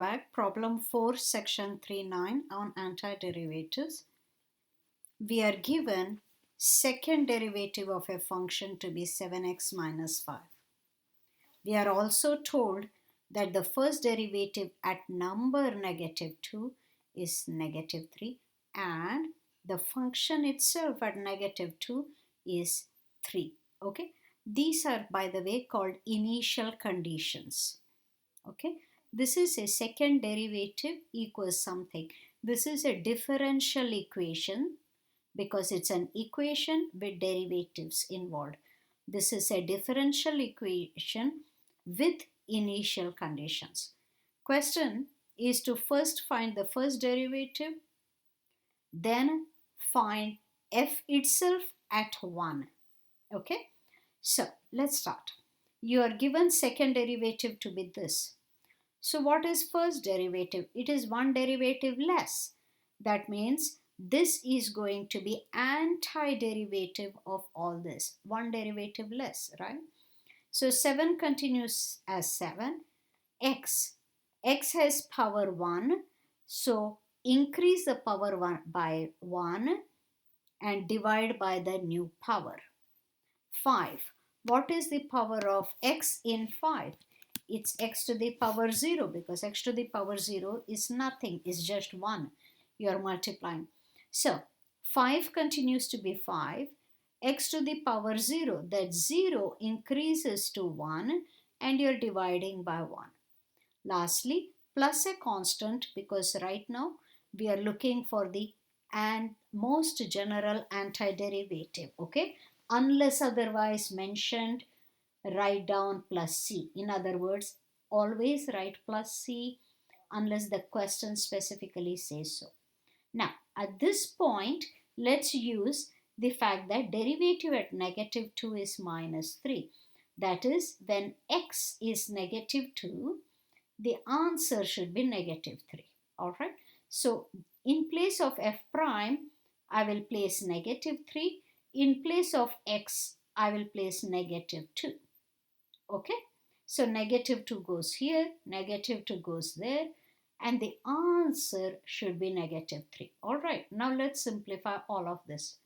back. Problem 4, section 3.9 on antiderivatives. We are given second derivative of a function to be 7x minus 5. We are also told that the first derivative at number -2 is -3 and the function itself at -2 is 3. Okay, these are, by the way, called initial conditions. Okay, this is a second derivative equals something. This is a differential equation because it's an equation with derivatives involved. This is a differential equation with initial conditions. Question is to first find the first derivative, then find f itself at 1. Okay, so let's start. You are given second derivative to be this. So what is first derivative? It is one derivative less. That means this is going to be antiderivative of all this. One derivative less, right? So 7 continues as 7. X has power 1. So increase the power 1 by 1 and divide by the new power. 5. What is the power of x in 5? It's x to the power 0 because x to the power 0 is nothing, it's just 1. You are multiplying. So 5 continues to be 5. X to the power 0, that 0 increases to 1 and you're dividing by 1. Lastly, plus a constant because right now we are looking for the most general antiderivative. Okay, unless otherwise mentioned, write down plus c. In other words, always write plus c unless the question specifically says so. Now, at this point, let's use the fact that derivative at -2 is -3. That is, when x is -2, the answer should be -3. All right. So, in place of f prime, I will place -3. In place of x, I will place -2. Okay, so -2 goes here, -2 goes there, and the answer should be -3. All right, now let's simplify all of this.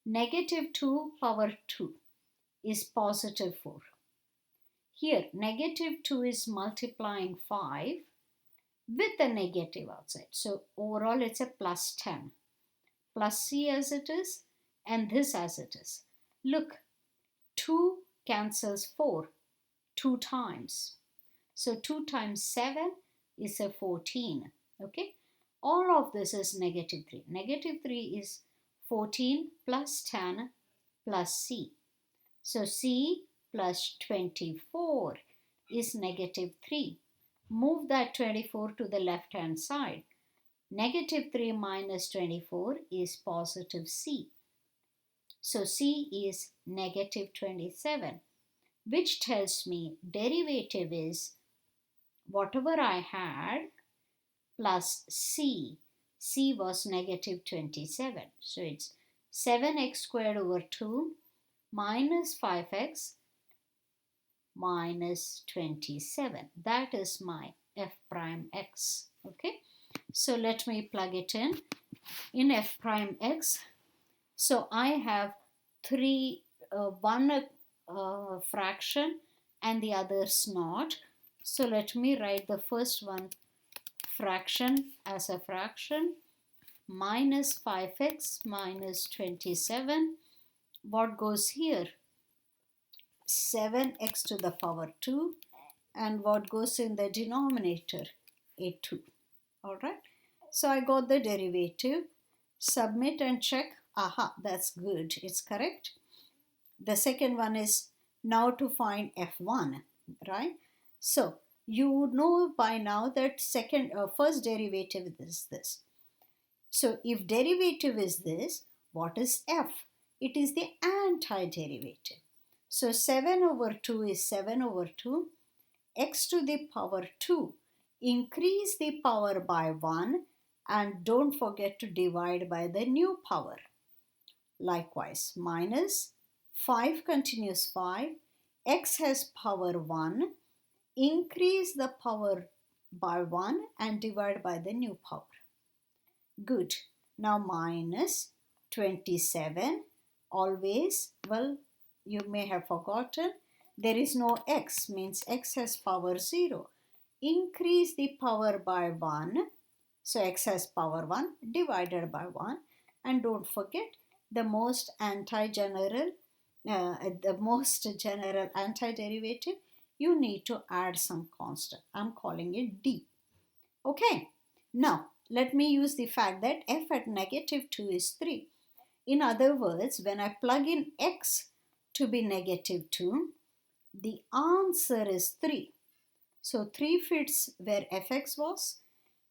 -2 power 2 is positive 4. Here, -2 is multiplying 5 with a negative outside. So overall, it's a plus 10. Plus c as it is, and this as it is. Look, 2 cancels 4. 2 times. So 2 times 7 is a 14. Okay. All of this is -3. -3 is 14 plus 10 plus c. So c plus 24 is -3. Move that 24 to the left hand side. -3 minus 24 is positive c. So c is -27. Which tells me derivative is whatever I had plus c. c was -27. So it's 7x squared over 2 minus 5x minus 27. That is my f prime x. Okay. So let me plug it in f prime x. So I have one fraction and the others not. So let me write the first one fraction as a fraction, minus 5x minus 27. What goes here? 7x to the power 2, and what goes in the denominator? A 2. All right. So I got the derivative. Submit and check. Aha, that's good. It's correct. The second one is now to find f1, right? So you know by now that first derivative is this. So if derivative is this, what is f? It is the antiderivative. So 7 over 2 is 7 over 2. X to the power 2. Increase the power by 1 and don't forget to divide by the new power. Likewise, minus 5 continues 5. X has power 1. Increase the power by 1 and divide by the new power. Good. Now minus 27. Always, well, you may have forgotten, there is no x, means x has power 0. Increase the power by 1. So x has power 1 divided by 1. And don't forget the most general antiderivative, you need to add some constant. I'm calling it d. Okay. Now, let me use the fact that f at -2 is 3. In other words, when I plug in x to be -2, the answer is 3. So 3 fits where fx was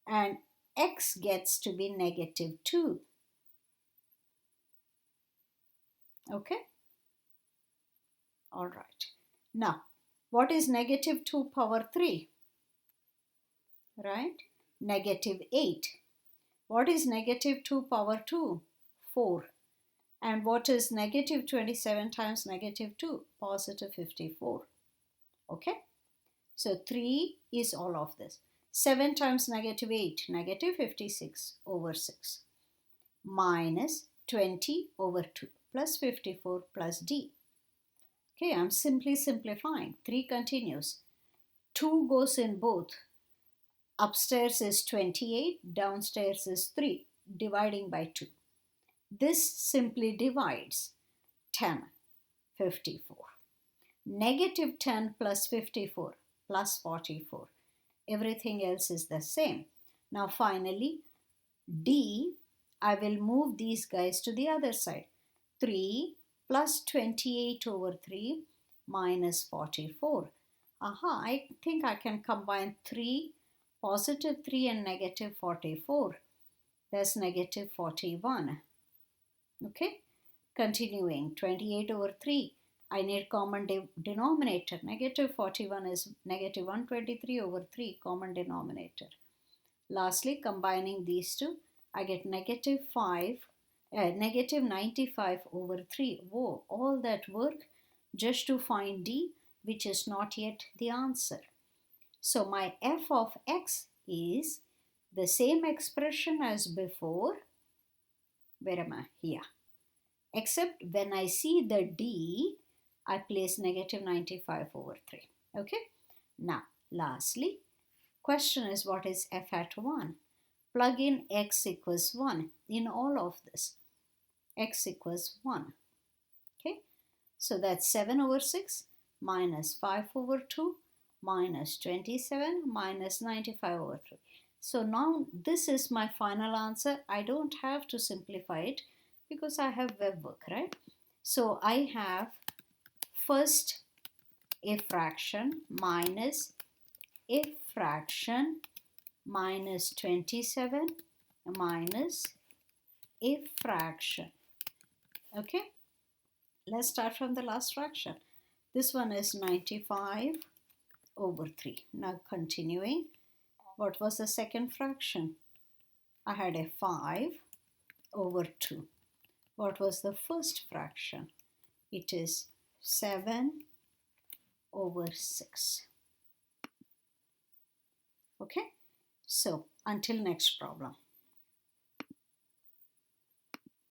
and x gets to be -2. Okay? All right. Now, what is -2 power 3? Right? -8. What is -2 power 2? 4. And what is -27 times -2? Positive 54. Okay? So 3 is all of this. 7 times -8, -56 over 6. Minus 20 over 2 plus 54 plus d. Okay, I'm simply simplifying. 3 continues. 2 goes in both. Upstairs is 28, downstairs is 3, dividing by 2. This simply divides 10, 54. -10 plus 54 plus 44. Everything else is the same. Now finally, d, I will move these guys to the other side. 3 plus 28 over 3 minus 44. Aha, I think I can combine 3, positive 3 and -44. That's -41. Okay, continuing, 28 over 3. I need common denominator. -41 is -123 over 3, common denominator. Lastly, combining these two, I get -95 over 3. Whoa, all that work just to find d, which is not yet the answer. So my f of x is the same expression as before. Where am I? Here. Except when I see the d, I place -95 over 3. Okay? Now, lastly, question is what is f at 1? Plug in x equals 1 in all of this. X equals 1. Okay? So that's 7 over 6 minus 5 over 2 minus 27 minus 95 over 3. So now this is my final answer. I don't have to simplify it because I have web work, right? So I have first a fraction minus a fraction minus 27 minus a fraction. Okay, let's start from the last fraction. This one is 95 over 3. Now continuing, what was the second fraction? I had a 5 over 2. What was the first fraction? It is 7 over 6. Okay, so until next problem.